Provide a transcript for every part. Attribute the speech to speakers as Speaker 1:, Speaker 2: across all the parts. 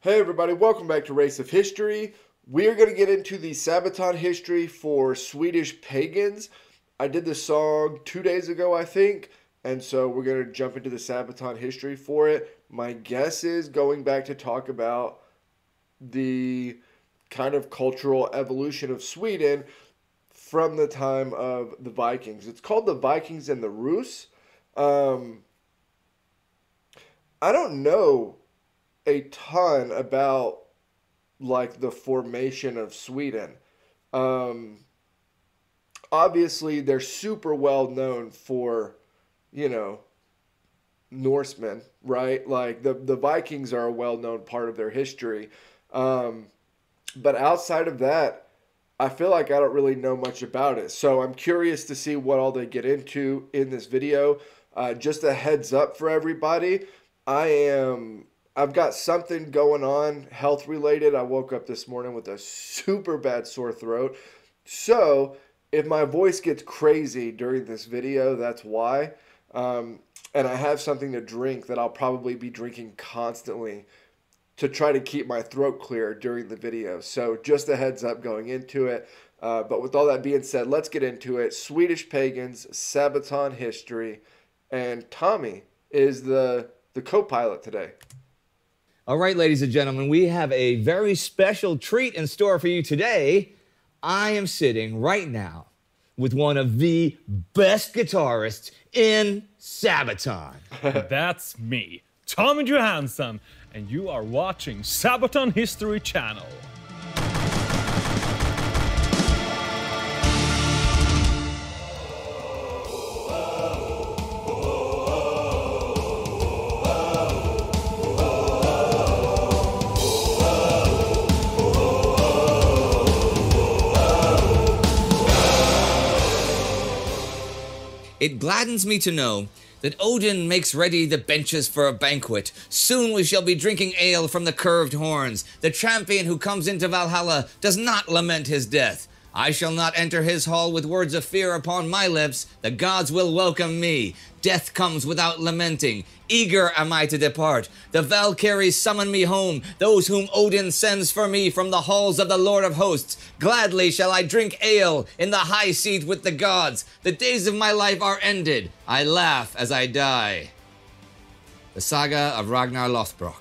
Speaker 1: Hey everybody, welcome back to Race of History. We are going to get into the Sabaton history for Swedish pagans. I did this song 2 days ago, I think, and so we're going to jump into the Sabaton history for it. My guess is going back to talk about the kind of cultural evolution of Sweden from the time of the Vikings. It's called the Vikings and the Rus. I don't know a ton about like the formation of Sweden. Um, Obviously, they're super well known for, you know, Norsemen, right? Like the Vikings are a well known part of their history. Um, but outside of that, I feel like I don't really know much about it. So I'm curious to see what all they get into in this video. Just a heads up for everybody. I am I've got something going on health related. I woke up this morning with a super bad sore throat. So if my voice gets crazy during this video, that's why. And I have something to drink that I'll probably be drinking constantly to try to keep my throat clear during the video. So just a heads up going into it. But with all that being said, let's get into it. Swedish pagans, Sabaton history, and Tommy is the co-pilot today.
Speaker 2: All right, ladies and gentlemen, we have a very special treat in store for you today. I am sitting right now with one of the best guitarists in Sabaton.
Speaker 3: That's me, Tommy Johansson, and you are watching Sabaton History Channel.
Speaker 2: It gladdens me to know that Odin makes ready the benches for a banquet. Soon we shall be drinking ale from the curved horns. The champion who comes into Valhalla does not lament his death. I shall not enter his hall with words of fear upon my lips. The gods will welcome me. Death comes without lamenting. Eager am I to depart. The Valkyries summon me home, those whom Odin sends for me from the halls of the Lord of Hosts. Gladly shall I drink ale in the high seat with the gods. The days of my life are ended. I laugh as I die. The Saga of Ragnar Lothbrok.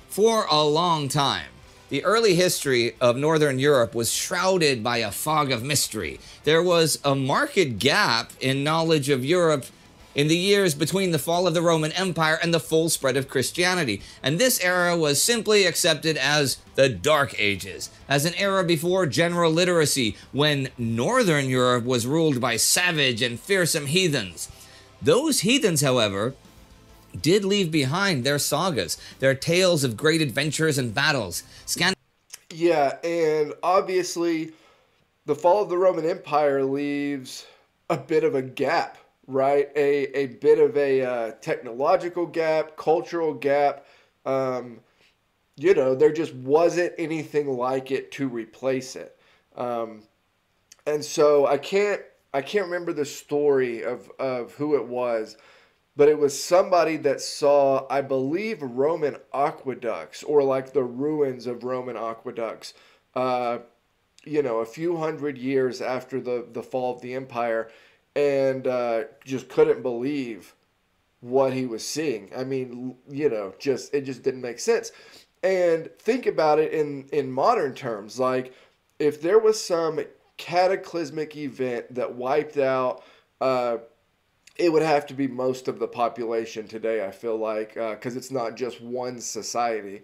Speaker 2: For a long time, the early history of Northern Europe was shrouded by a fog of mystery. There was a marked gap in knowledge of Europe in the years between the fall of the Roman Empire and the full spread of Christianity. And this era was simply accepted as the Dark Ages, as an era before general literacy, when Northern Europe was ruled by savage and fearsome heathens. Those heathens, however, did leave behind their sagas, their tales of great adventures and battles.
Speaker 1: Yeah, and obviously the fall of the Roman Empire leaves a bit of a gap, right? A bit of a technological gap, cultural gap. There just wasn't anything like it to replace it. And so I can't remember the story of who it was, but it was somebody that saw, I believe, Roman aqueducts, or like the ruins of Roman aqueducts, a few hundred years after the fall of the empire, and just couldn't believe what he was seeing. I mean, it just didn't make sense. And think about it in modern terms. Like, if there was some cataclysmic event that wiped out it would have to be most of the population today, I feel like, because it's not just one society.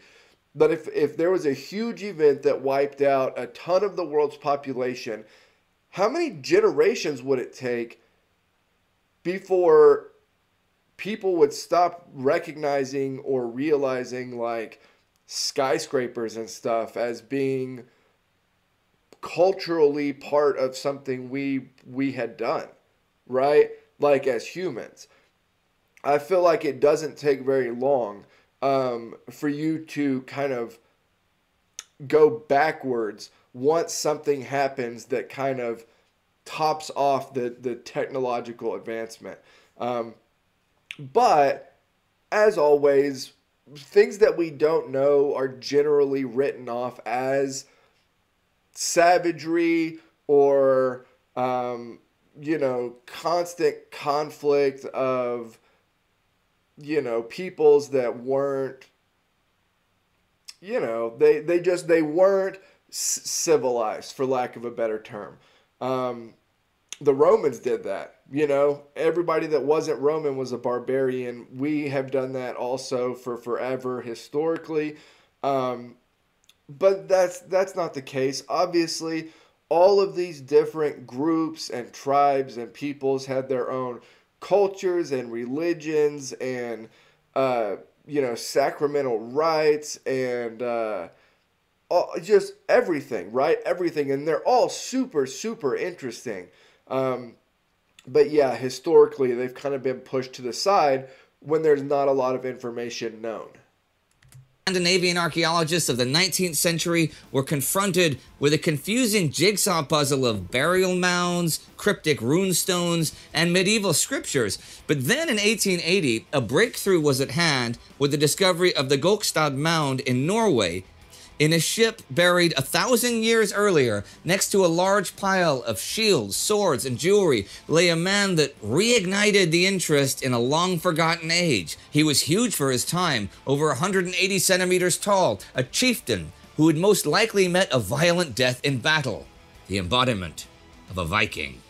Speaker 1: But if there was a huge event that wiped out a ton of the world's population, how many generations would it take before people would stop recognizing or realizing like skyscrapers and stuff as being culturally part of something we had done, right? Like as humans. I feel like it doesn't take very long for you to kind of go backwards once something happens that kind of tops off the technological advancement. But as always, things that we don't know are generally written off as savagery or constant conflict of peoples that weren't they weren't civilized, for lack of a better term. The Romans did that. Everybody that wasn't Roman was a barbarian. We have done that also for forever historically. But that's not the case. Obviously, all of these different groups and tribes and peoples had their own cultures and religions and sacramental rites and just everything, right? Everything, and they're all super, super interesting. But yeah, historically, they've kind of been pushed to the side when there's not a lot of information known.
Speaker 2: Scandinavian archaeologists of the 19th century were confronted with a confusing jigsaw puzzle of burial mounds, cryptic runestones, and medieval scriptures. But then in 1880, a breakthrough was at hand with the discovery of the Gokstad Mound in Norway. In a ship buried 1,000 years earlier, next to a large pile of shields, swords, and jewelry, lay a man that reignited the interest in a long-forgotten age. He was huge for his time, over 180 centimeters tall, a chieftain who had most likely met a violent death in battle, the embodiment of a Viking.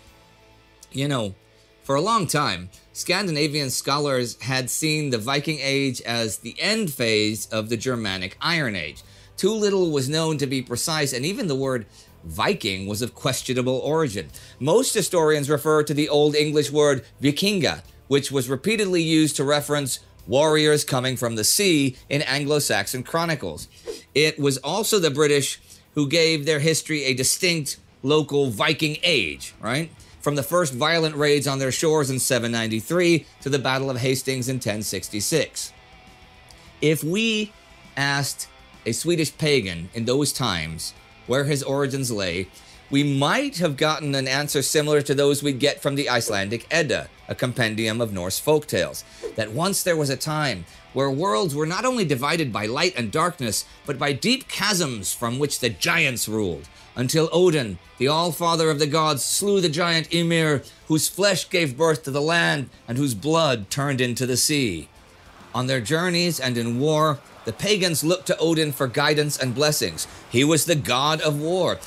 Speaker 2: For a long time, Scandinavian scholars had seen the Viking Age as the end phase of the Germanic Iron Age. Too little was known to be precise, and even the word Viking was of questionable origin. Most historians refer to the Old English word vikinga, which was repeatedly used to reference warriors coming from the sea in Anglo-Saxon chronicles. It was also the British who gave their history a distinct local Viking age, right? From the first violent raids on their shores in 793 to the Battle of Hastings in 1066. If we asked a Swedish pagan in those times where his origins lay, we might have gotten an answer similar to those we'd get from the Icelandic Edda, a compendium of Norse folktales, that once there was a time where worlds were not only divided by light and darkness, but by deep chasms from which the giants ruled, until Odin, the all-father of the gods, slew the giant Ymir, whose flesh gave birth to the land and whose blood turned into the sea. On their journeys and in war, the pagans looked to Odin for guidance and blessings. He was the god of war.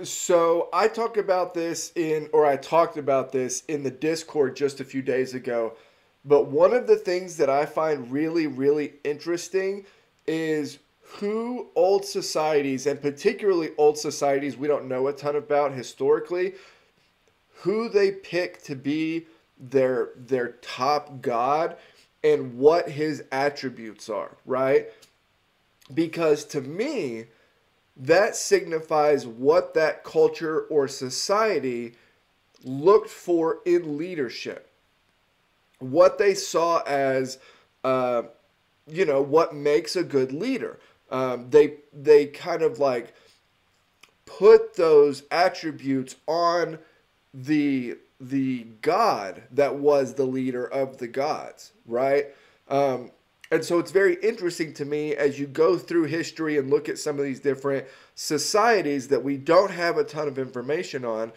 Speaker 1: So I talked about this in the Discord just a few days ago. But one of the things that I find really, really interesting is who old societies, and particularly old societies we don't know a ton about historically, who they pick to be their top god and what his attributes are, right? Because to me, that signifies what that culture or society looked for in leadership. What they saw as, what makes a good leader. They kind of like put those attributes on the god that was the leader of the gods, right? And so it's very interesting to me as you go through history and look at some of these different societies that we don't have a ton of information on.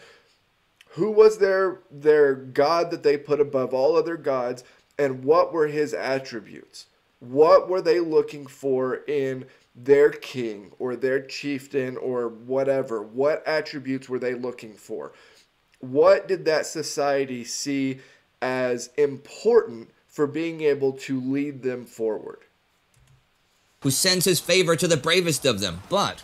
Speaker 1: Who was their god that they put above all other gods, and what were his attributes? What were they looking for in their king or their chieftain or whatever? What attributes were they looking for? What did that society see as important for being able to lead them forward?
Speaker 2: Who sends his favor to the bravest of them. But,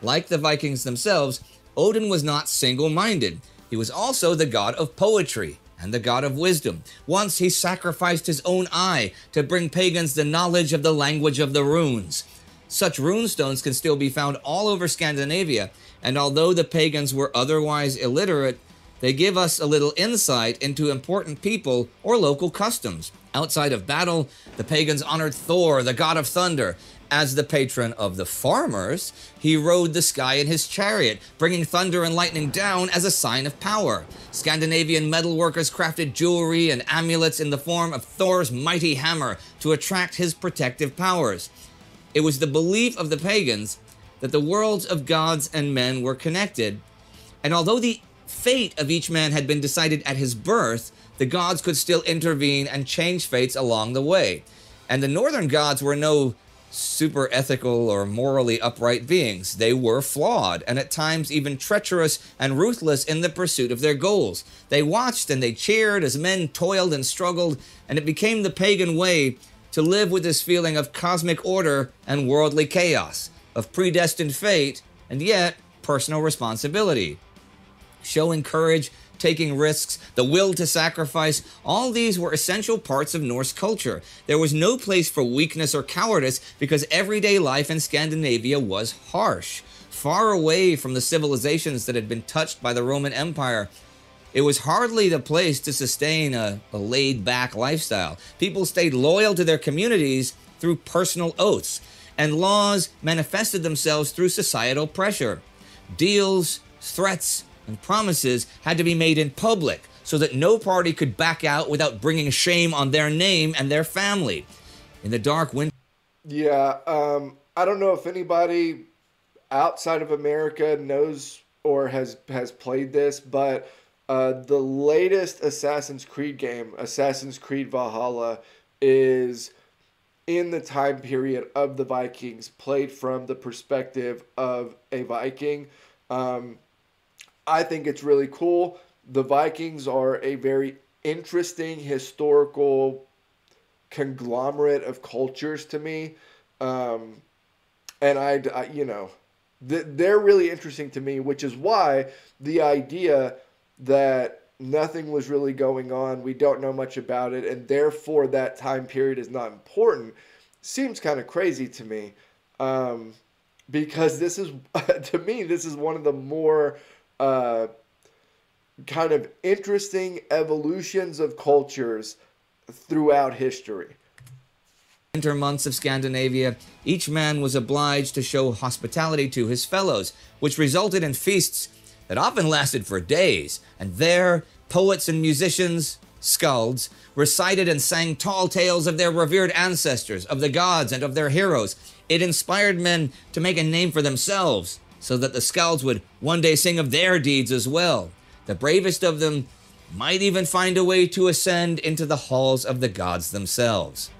Speaker 2: like the Vikings themselves, Odin was not single-minded. He was also the god of poetry and the god of wisdom. Once he sacrificed his own eye to bring pagans the knowledge of the language of the runes. Such runestones can still be found all over Scandinavia, and although the pagans were otherwise illiterate, They give us a little insight into important people or local customs. Outside of battle, the pagans honored Thor, the god of thunder. As the patron of the farmers, he rode the sky in his chariot, bringing thunder and lightning down as a sign of power. Scandinavian metalworkers crafted jewelry and amulets in the form of Thor's mighty hammer to attract his protective powers. It was the belief of the pagans that the worlds of gods and men were connected, and although the fate of each man had been decided at his birth, the gods could still intervene and change fates along the way. And the northern gods were no super ethical or morally upright beings. They were flawed and at times even treacherous and ruthless in the pursuit of their goals. They watched and they cheered as men toiled and struggled, and it became the pagan way to live with this feeling of cosmic order and worldly chaos, of predestined fate and yet personal responsibility. Showing courage, taking risks, the will to sacrifice, all these were essential parts of Norse culture. There was no place for weakness or cowardice because everyday life in Scandinavia was harsh. Far away from the civilizations that had been touched by the Roman Empire, it was hardly the place to sustain a laid-back lifestyle. People stayed loyal to their communities through personal oaths, and laws manifested themselves through societal pressure. Deals, threats, and promises had to be made in public so that no party could back out without bringing shame on their name and their family. In the dark winter...
Speaker 1: Yeah, I don't know if anybody outside of America knows or has played this, but the latest Assassin's Creed game, Assassin's Creed Valhalla, is in the time period of the Vikings, played from the perspective of a Viking. I think it's really cool. The Vikings are a very interesting historical conglomerate of cultures to me. And I you know, they're really interesting to me, which is why the idea that nothing was really going on, we don't know much about it, and therefore that time period is not important, seems kind of crazy to me. Because this is, to me, this is one of the more kind of interesting evolutions of cultures throughout history.
Speaker 2: Winter months of Scandinavia, each man was obliged to show hospitality to his fellows, which resulted in feasts that often lasted for days. And there, poets and musicians, skalds, recited and sang tall tales of their revered ancestors, of the gods, and of their heroes. It inspired men to make a name for themselves, so that the skalds would one day sing of their deeds as well. The bravest of them might even find a way to ascend into the halls of the gods themselves.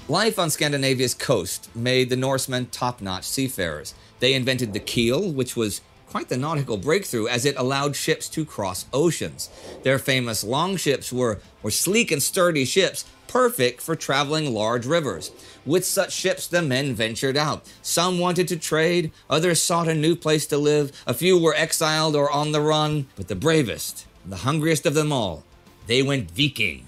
Speaker 2: Life on Scandinavia's coast made the Norsemen top-notch seafarers. They invented the keel, which was quite the nautical breakthrough as it allowed ships to cross oceans. Their famous longships were sleek and sturdy ships, perfect for traveling large rivers. With such ships, the men ventured out. Some wanted to trade, others sought a new place to live, a few were exiled or on the run, but the bravest, the hungriest of them all, they went Viking.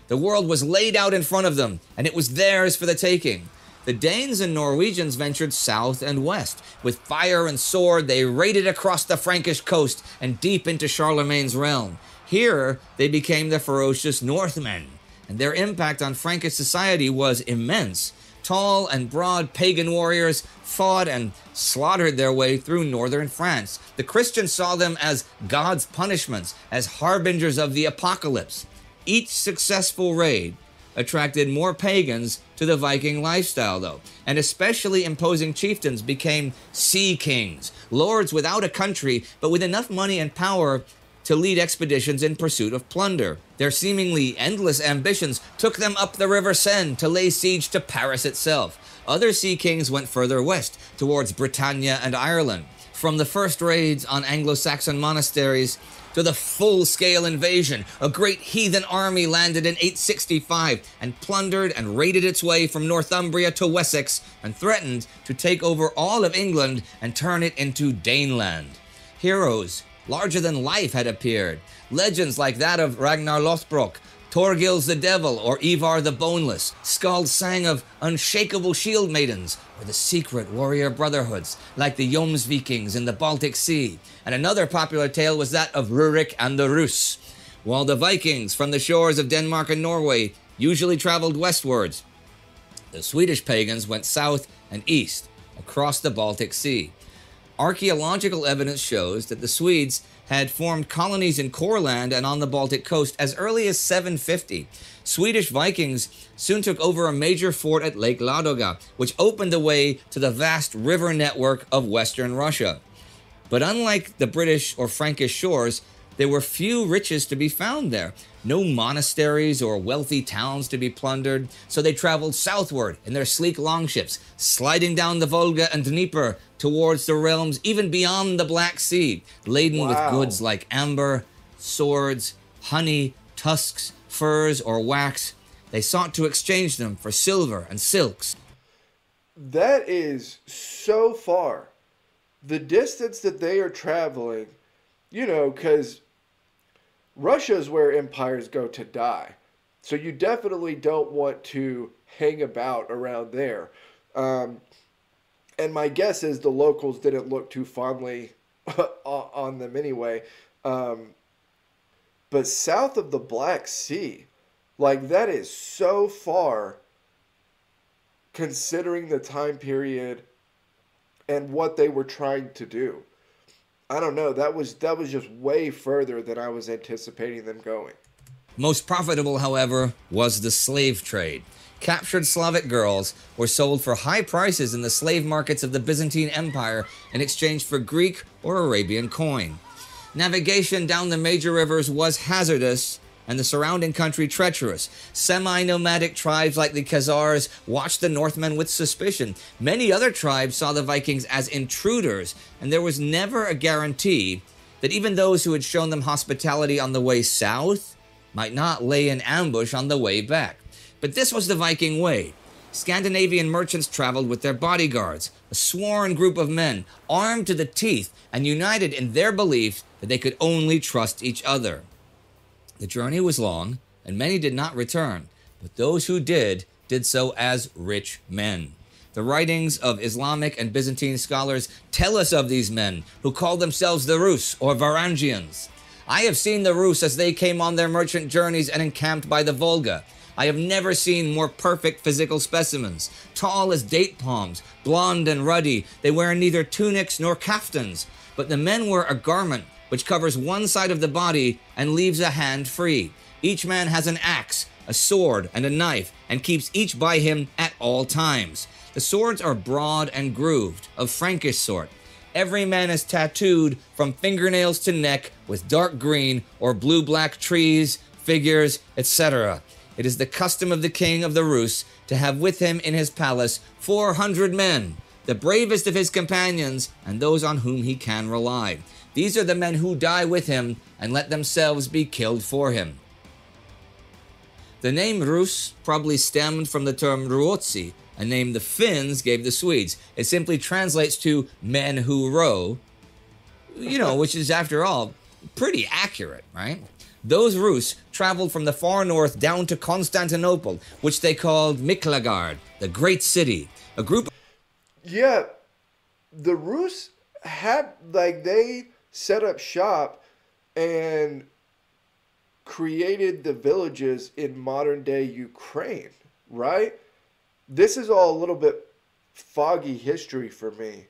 Speaker 2: The world was laid out in front of them, and it was theirs for the taking. The Danes and Norwegians ventured south and west. With fire and sword, they raided across the Frankish coast and deep into Charlemagne's realm. Here, they became the ferocious Northmen, and their impact on Frankish society was immense. Tall and broad pagan warriors fought and slaughtered their way through northern France. The Christians saw them as God's punishments, as harbingers of the apocalypse. Each successful raid attracted more pagans to the Viking lifestyle, though, and especially imposing chieftains became sea kings, lords without a country, but with enough money and power to lead expeditions in pursuit of plunder. Their seemingly endless ambitions took them up the River Seine to lay siege to Paris itself. Other sea kings went further west, towards Britannia and Ireland. From the first raids on Anglo-Saxon monasteries to the full-scale invasion, a great heathen army landed in 865 and plundered and raided its way from Northumbria to Wessex and threatened to take over all of England and turn it into Daneland. Heroes larger than life had appeared. Legends like that of Ragnar Lothbrok, Thorgils the Devil, or Ivar the Boneless. Skalds sang of unshakable shield maidens, or the secret warrior brotherhoods, like the Jomsvikings in the Baltic Sea. And another popular tale was that of Rurik and the Rus. While the Vikings from the shores of Denmark and Norway usually traveled westwards, the Swedish pagans went south and east, across the Baltic Sea. Archaeological evidence shows that the Swedes had formed colonies in Courland and on the Baltic coast as early as 750. Swedish Vikings soon took over a major fort at Lake Ladoga, which opened the way to the vast river network of western Russia. But unlike the British or Frankish shores, there were few riches to be found there. No monasteries or wealthy towns to be plundered, so they traveled southward in their sleek longships, sliding down the Volga and Dnieper towards the realms even beyond the Black Sea, laden with goods like amber, swords, honey, tusks, furs, or wax. They sought to exchange them for silver and silks.
Speaker 1: That is so far. The distance that they are traveling, you know, because Russia is where empires go to die. So you definitely don't want to hang about around there. And my guess is the locals didn't look too fondly on them anyway. But south of the Black Sea, like that is so far considering the time period and what they were trying to do. I don't know, that was just way further than I was anticipating them going.
Speaker 2: Most profitable, however, was the slave trade. Captured Slavic girls were sold for high prices in the slave markets of the Byzantine Empire in exchange for Greek or Arabian coin. Navigation down the major rivers was hazardous and the surrounding country treacherous. Semi-nomadic tribes like the Khazars watched the Northmen with suspicion. Many other tribes saw the Vikings as intruders, and there was never a guarantee that even those who had shown them hospitality on the way south might not lay in ambush on the way back. But this was the Viking way. Scandinavian merchants traveled with their bodyguards, a sworn group of men, armed to the teeth and united in their belief that they could only trust each other. The journey was long, and many did not return, but those who did so as rich men. The writings of Islamic and Byzantine scholars tell us of these men, who called themselves the Rus or Varangians. I have seen the Rus as they came on their merchant journeys and encamped by the Volga. I have never seen more perfect physical specimens. Tall as date palms, blonde and ruddy, they wear neither tunics nor kaftans, but the men wear a garment which covers one side of the body and leaves a hand free. Each man has an axe, a sword, and a knife, and keeps each by him at all times. The swords are broad and grooved, of Frankish sort. Every man is tattooed from fingernails to neck with dark green or blue-black trees, figures, etc. It is the custom of the king of the Rus to have with him in his palace 400 men, the bravest of his companions and those on whom he can rely. These are the men who die with him and let themselves be killed for him. The name Rus probably stemmed from the term Ruotsi, a name the Finns gave the Swedes. It simply translates to men who row, which is, after all, pretty accurate, right? Those Rus traveled from the far north down to Constantinople, which they called Miklagard, the great city. A group.
Speaker 1: Yeah, the Rus they set up shop and created the villages in modern day Ukraine, right? This is all a little bit foggy history for me.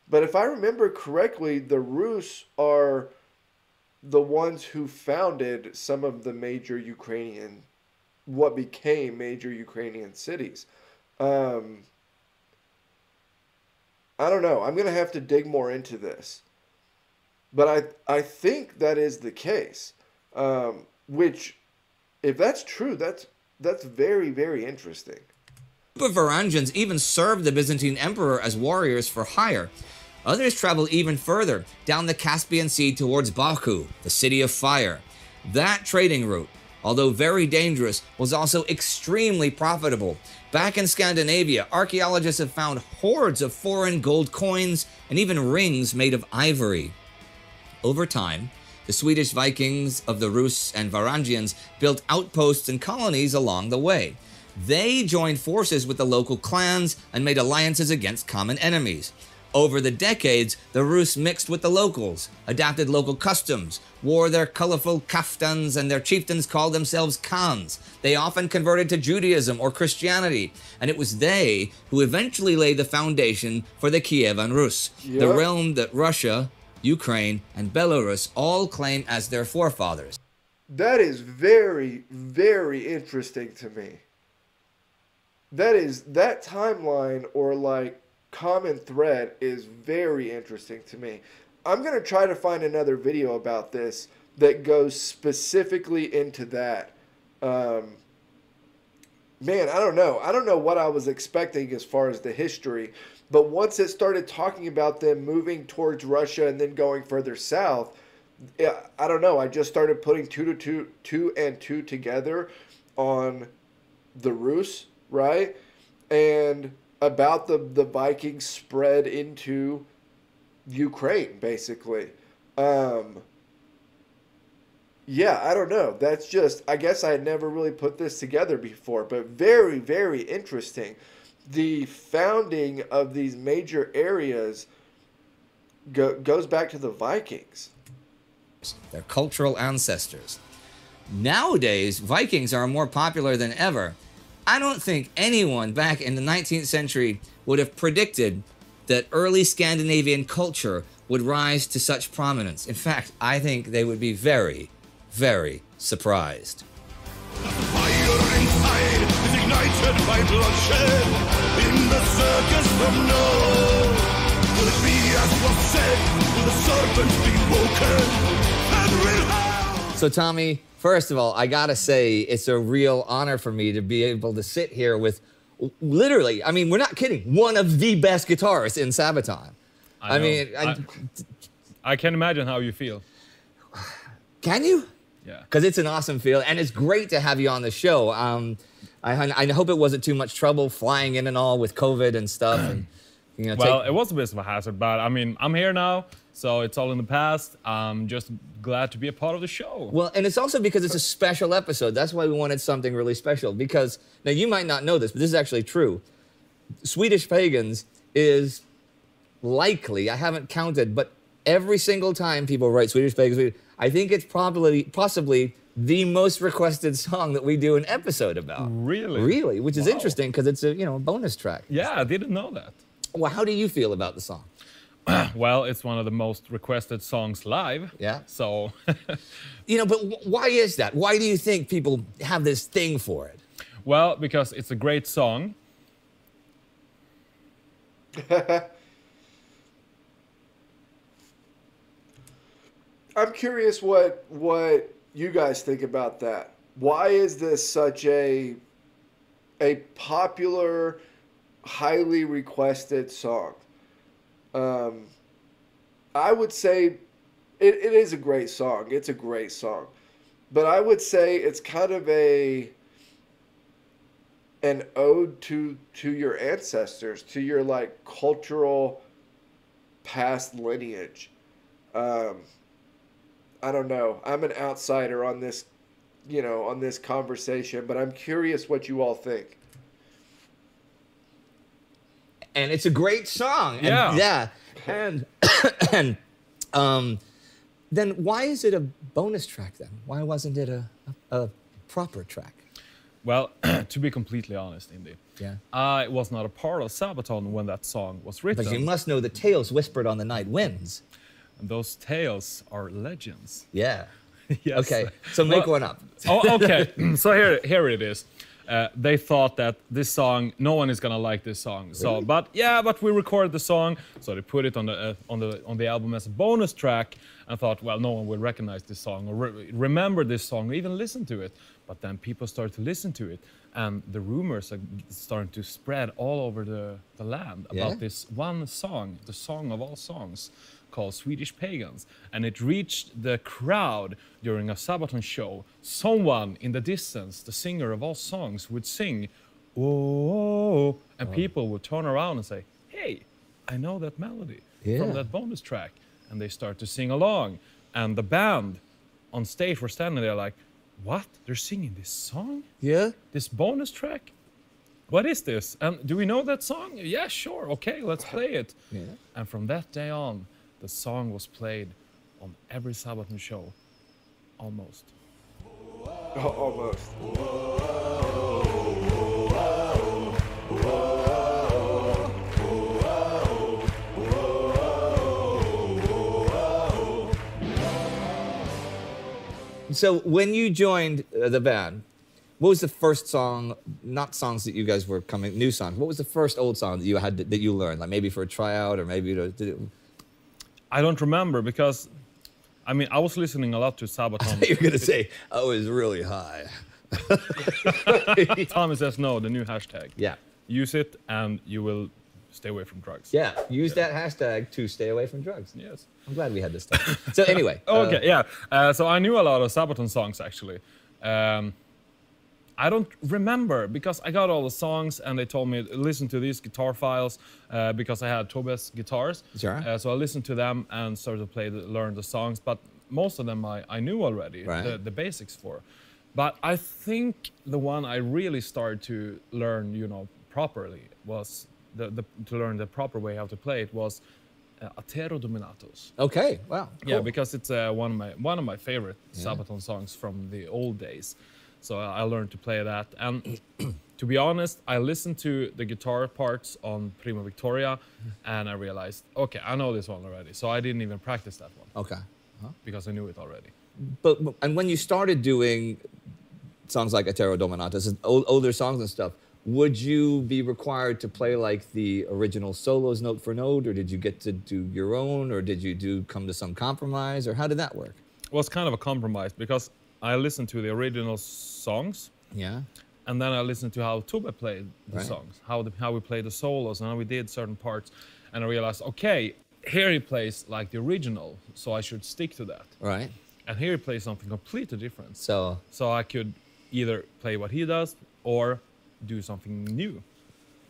Speaker 1: But if I remember correctly, the Rus are the ones who founded some of the what became major Ukrainian cities. I don't know. I'm going to have to dig more into this. But I think that is the case. Which, if that's true, that's very, very interesting.
Speaker 2: A group of Varangians even served the Byzantine emperor as warriors for hire. Others travel even further, down the Caspian Sea towards Baku, the city of fire. That trading route, although very dangerous, was also extremely profitable. Back in Scandinavia, archaeologists have found hordes of foreign gold coins and even rings made of ivory. Over time, the Swedish Vikings of the Rus and Varangians built outposts and colonies along the way. They joined forces with the local clans and made alliances against common enemies. Over the decades, the Rus mixed with the locals, adapted local customs, wore their colorful kaftans, and their chieftains called themselves Khans. They often converted to Judaism or Christianity, and it was they who eventually laid the foundation for the Kievan Rus, the realm that Russia, Ukraine, and Belarus all claim as their forefathers.
Speaker 1: That is very, very interesting to me. That timeline, or like common thread, is very interesting to me. I'm going to try to find another video about this that goes specifically into that. Man, I don't know. I don't know what I was expecting as far as the history, but once it started talking about them moving towards Russia and then going further south, I don't know. I just started putting two and two together on the Rus, right? And about the Vikings spread into Ukraine, basically. Yeah, I don't know. That's just, I guess I had never really put this together before, but very, very interesting. The founding of these major areas goes back to the Vikings.
Speaker 2: Their cultural ancestors. Nowadays, Vikings are more popular than ever. I don't think anyone back in the 19th century would have predicted that early Scandinavian culture would rise to such prominence. In fact, I think they would be very, very surprised.
Speaker 4: The fire inside is ignited by bloodshed in the circus from north. Will it be as was said? Will the serpent be woken? And will hell?
Speaker 2: So Tommy, first of all, I gotta say, it's a real honor for me to be able to sit here with, literally, I mean, we're not kidding, one of the best guitarists in Sabaton.
Speaker 3: I can imagine how you feel.
Speaker 2: Can you?
Speaker 3: Yeah.
Speaker 2: Because it's an awesome feel, and it's great to have you on the show. I hope it wasn't too much trouble flying in and all with COVID and stuff. And, you know,
Speaker 3: well, it was a bit of a hazard, but I mean, I'm here now, so it's all in the past. I'm just glad to be a part of the show.
Speaker 2: Well, and it's also because it's a special episode. That's why we wanted something really special. Because, now you might not know this, but this is actually true. Swedish Pagans is likely, I haven't counted, but every single time people write Swedish Pagans, I think it's possibly the most requested song that we do an episode about.
Speaker 3: Really?
Speaker 2: Really, which is interesting because it's a bonus track.
Speaker 3: Yeah, I didn't know that.
Speaker 2: Well, how do you feel about the song?
Speaker 3: Well, it's one of the most requested songs live.
Speaker 2: Yeah.
Speaker 3: So.
Speaker 2: But why is that? Why do you think people have this thing for it?
Speaker 3: Well, because it's a great song.
Speaker 1: I'm curious what you guys think about that. Why is this such a popular, highly requested song? I would say it is a great song. It's a great song. But I would say it's kind of an ode to your ancestors, to your like cultural past lineage. I don't know. I'm an outsider on this, on this conversation, but I'm curious what you all think.
Speaker 2: And it's a great song.
Speaker 3: Yeah.
Speaker 2: And then why is it a bonus track then? Why wasn't it a proper track?
Speaker 3: Well, to be completely honest, Indy, I was not a part of Sabaton when that song was written.
Speaker 2: But you must know the tales whispered on the night winds.
Speaker 3: And those tales are legends.
Speaker 2: Yeah.
Speaker 3: Yes.
Speaker 2: Okay, so make one up.
Speaker 3: Oh, okay. So here it is. They thought that this song, no one is gonna like this song. Really? So, but we recorded the song, so they put it on the album as a bonus track, and thought, well, no one will recognize this song or remember this song or even listen to it. But then people started to listen to it, and the rumors are starting to spread all over the land about this one song, the song of all songs, called Swedish Pagans. And it reached the crowd during a Sabaton show. Someone in the distance, the singer of all songs, would sing, "Oh," and people would turn around and say, "Hey, I know that melody from that bonus track." And they start to sing along. And the band on stage were standing there like, "What? They're singing this song?
Speaker 2: Yeah.
Speaker 3: This bonus track? What is this? And do we know that song? Yeah, sure. Okay, let's play it."
Speaker 2: Yeah.
Speaker 3: And from that day on, the song was played on every Sabaton show, almost.
Speaker 1: Almost.
Speaker 2: So when you joined the band, what was the first song? Not songs that you guys were coming, new songs. What was the first old song that you had that you learned? Like maybe for a tryout, or maybe
Speaker 3: I don't remember because, I mean, I was listening a lot to Sabaton.
Speaker 2: You're gonna say I was really high.
Speaker 3: Tommy says no, the new hashtag.
Speaker 2: Yeah.
Speaker 3: Use it and you will stay away from drugs.
Speaker 2: Yeah. Use that hashtag to stay away from drugs.
Speaker 3: Yes.
Speaker 2: I'm glad we had this time. So anyway.
Speaker 3: Okay, yeah. So I knew a lot of Sabaton songs actually. I don't remember because I got all the songs and they told me listen to these guitar files because I had Tobe's guitars.
Speaker 2: Sure.
Speaker 3: So I listened to them and started to learn the songs. But most of them I knew already,
Speaker 2: Right.
Speaker 3: the basics for. But I think the one I really started to learn, properly was to learn the proper way how to play it was Atero Dominatus.
Speaker 2: Okay. Wow.
Speaker 3: Yeah,
Speaker 2: cool.
Speaker 3: because it's one of my favorite Sabaton songs from the old days. So I learned to play that. And to be honest, I listened to the guitar parts on Prima Victoria and I realized, okay, I know this one already. So I didn't even practice that one
Speaker 2: Okay.
Speaker 3: because I knew it already.
Speaker 2: But and when you started doing songs like Atero Dominatus, older songs and stuff, would you be required to play like the original solos note for note, or did you get to do your own, or did you come to some compromise, or how did that work?
Speaker 3: It was kind of a compromise because I listened to the original songs
Speaker 2: Yeah.
Speaker 3: and then I listened to how Tobe played the
Speaker 2: Right.
Speaker 3: songs, how we played the solos and how we did certain parts. And I realized, okay, here he plays like the original, so I should stick to that.
Speaker 2: Right.
Speaker 3: And here he plays something completely different.
Speaker 2: So
Speaker 3: So I could either play what he does or do something new.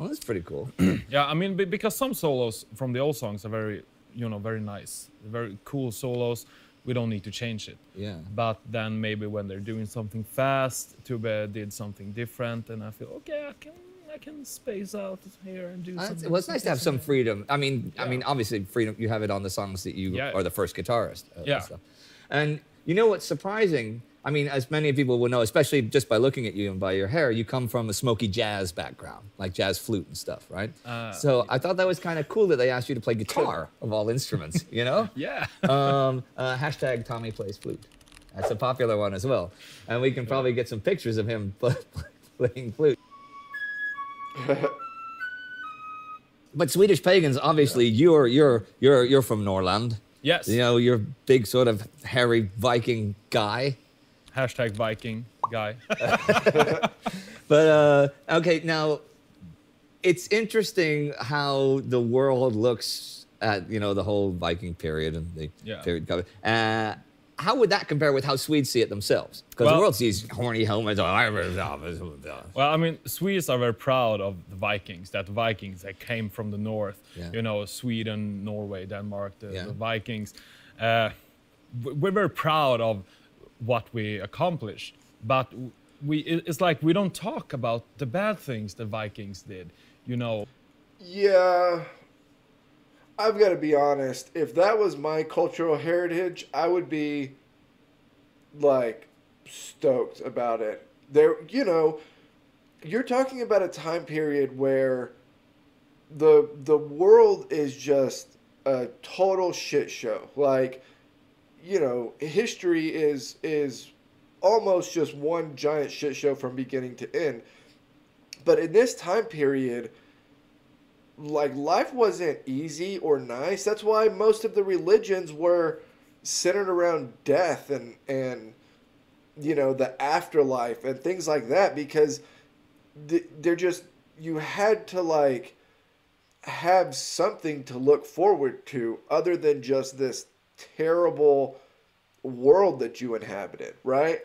Speaker 2: well, that's pretty cool.
Speaker 3: Yeah, I mean, because some solos from the old songs are very, very nice, very cool solos. We don't need to change it.
Speaker 2: Yeah.
Speaker 3: But then maybe when they're doing something fast, Tube did something different, and I feel okay. I can space out here and do something.
Speaker 2: Well, it's nice to have some freedom. I mean, obviously, freedom. You have it on the songs that you are the first guitarist.
Speaker 3: Yeah.
Speaker 2: And you know what's surprising? I mean, as many people will know, especially just by looking at you and by your hair, you come from a smoky jazz background, like jazz flute and stuff, right? So I thought that was kind of cool that they asked you to play guitar of all instruments, you know?
Speaker 3: Yeah.
Speaker 2: Hashtag Tommy plays flute. That's a popular one as well. And we can probably get some pictures of him playing flute. But Swedish Pagans, obviously, you're from Norrland.
Speaker 3: Yes.
Speaker 2: You know, you're a big sort of hairy Viking guy.
Speaker 3: Hashtag Viking guy.
Speaker 2: But okay, now it's interesting how the world looks at the whole Viking period and the period cover. How would that compare with how Swedes see it themselves? Because the world sees horny helmets.
Speaker 3: Well, I mean, Swedes are very proud of the Vikings. That Vikings that came from the north.
Speaker 2: Yeah.
Speaker 3: Sweden, Norway, Denmark, the Vikings. We're very proud of what we accomplished, but it's like we don't talk about the bad things the Vikings did.
Speaker 1: Yeah. I've got to be honest. If that was my cultural heritage, I would be, like, stoked about it. You're talking about a time period where the world is just a total shit show. Like, history is almost just one giant shit show from beginning to end. But in this time period, like, life wasn't easy or nice. That's why most of the religions were centered around death and you know, the afterlife and things like that, because they're just, you had to like have something to look forward to other than just this terrible world that you inhabited, right?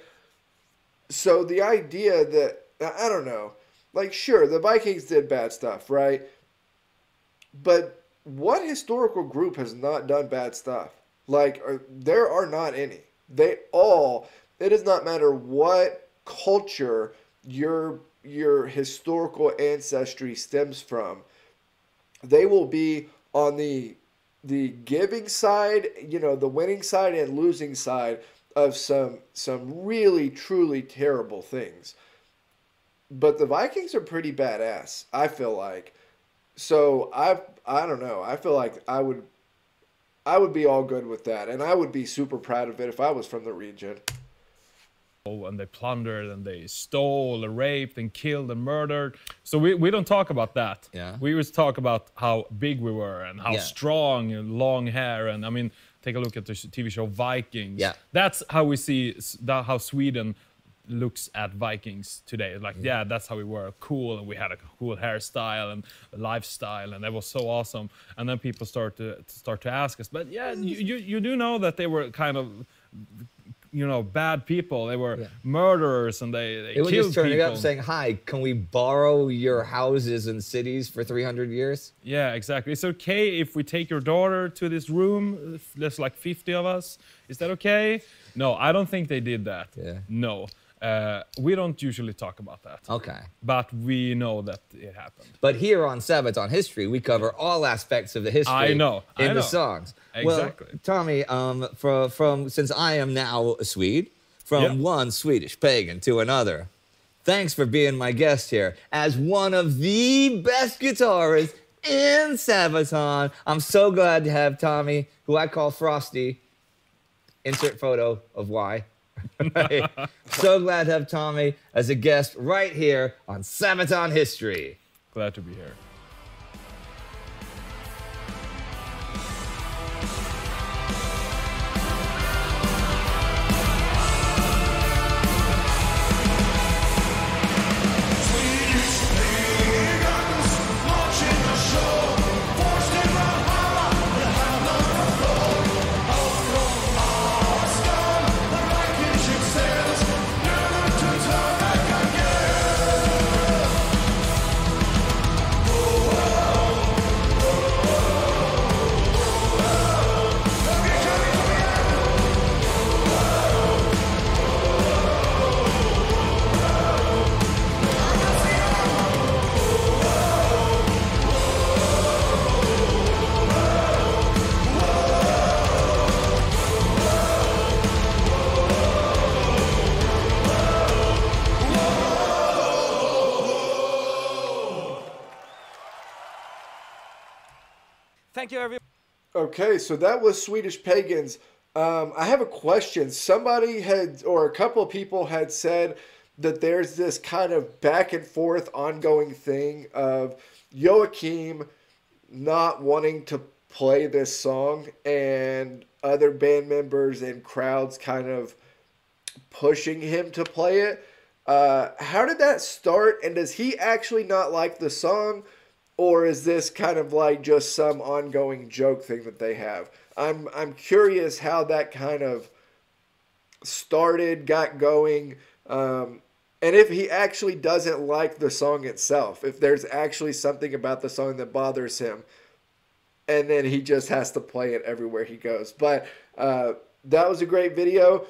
Speaker 1: So the idea that, I don't know, like, sure, the Vikings did bad stuff, right? But what historical group has not done bad stuff? Like, there are not any. They all, it does not matter what culture your historical ancestry stems from, they will be on the giving side, you know, the winning side and losing side of some really truly terrible things. But the Vikings are pretty badass, I feel like. So I don't know. I feel like I would be all good with that, and I would be super proud of it if I was from the region.
Speaker 3: And they plundered and they stole and raped and killed and murdered. So we don't talk about that.
Speaker 2: Yeah.
Speaker 3: We always talk about how big we were and how strong and long hair. And I mean, take a look at the TV show Vikings.
Speaker 2: Yeah.
Speaker 3: That's how we see how Sweden looks at Vikings today. Like, yeah, that's how we were, cool, and we had a cool hairstyle and a lifestyle, and that was so awesome. And then people start to ask us, but yeah, you do know that they were kind of, you know, bad people. They were murderers, and they
Speaker 2: It was
Speaker 3: killed
Speaker 2: just turning
Speaker 3: people.
Speaker 2: up saying, hi, can we borrow your houses and cities for 300 years?
Speaker 3: Yeah, exactly. It's okay if we take your daughter to this room. There's like 50 of us. Is that okay? No, I don't think they did that.
Speaker 2: Yeah.
Speaker 3: No. We don't usually talk about that.
Speaker 2: Okay.
Speaker 3: But we know that it happened.
Speaker 2: But here on Sabaton History, we cover all aspects of the history in the songs.
Speaker 3: Exactly.
Speaker 2: Well, Tommy, from since I am now a Swede, from one Swedish pagan to another, thanks for being my guest here as one of the best guitarists in Sabaton. I'm so glad to have Tommy, who I call Frosty. Insert photo of why. Right. So glad to have Tommy as a guest right here on Sabaton History.
Speaker 3: Glad to be here.
Speaker 5: Thank you, everyone.
Speaker 1: Okay, so that was Swedish Pagans. I have a question. Somebody had, or a couple of people had said that there's this kind of back and forth ongoing thing of Joachim not wanting to play this song and other band members and crowds kind of pushing him to play it. How did that start? And does he actually not like the song? Or is this kind of like just some ongoing joke thing that they have? I'm curious how that kind of started, got going, and if he actually doesn't like the song itself, if there's actually something about the song that bothers him, and then he just has to play it everywhere he goes. But that was a great video.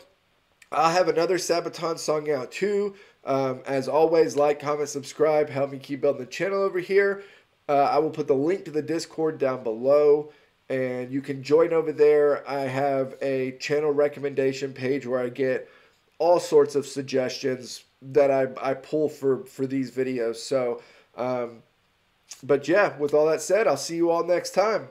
Speaker 1: I'll have another Sabaton song out too. As always, like, comment, subscribe, help me keep building the channel over here. I will put the link to the Discord down below, and you can join over there. I have a channel recommendation page where I get all sorts of suggestions that I pull for these videos. So, but yeah, with all that said, I'll see you all next time.